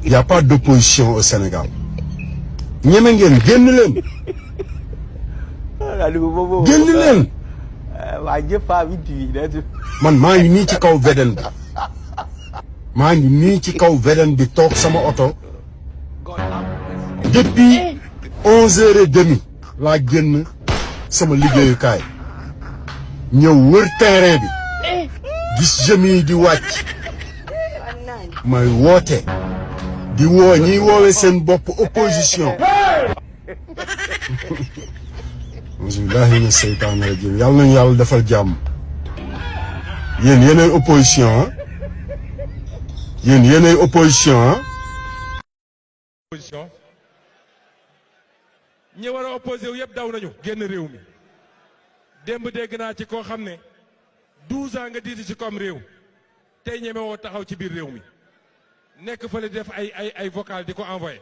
y a pas d'opposition au Sénégal ñeme ngeen génn leen génn leen man maa ngi nii ci kaw VDN bi maa ngi nii ci kaw VDN bi toog sama oto depuis 11h30 laa génn sama liggéeyukaay ñëw wër terrain bi gis jeunes yi di wàcc may woote di woo ñiy woowee seen bopp opposition bismillahi mina seytaani rajim yàlla nañu yàlla defal jàmm yéen yéenay opposition ah yéen yéenay opposition ah opposition ñi war a opposé wu yëpp daw nañu génn réew mi démb dégg naa ci koo xam ne 12 ans nga diiti ci comme réew tey ñeme woo taxaw ci biir réew mi nekk fële def ay vocal di ko envoyé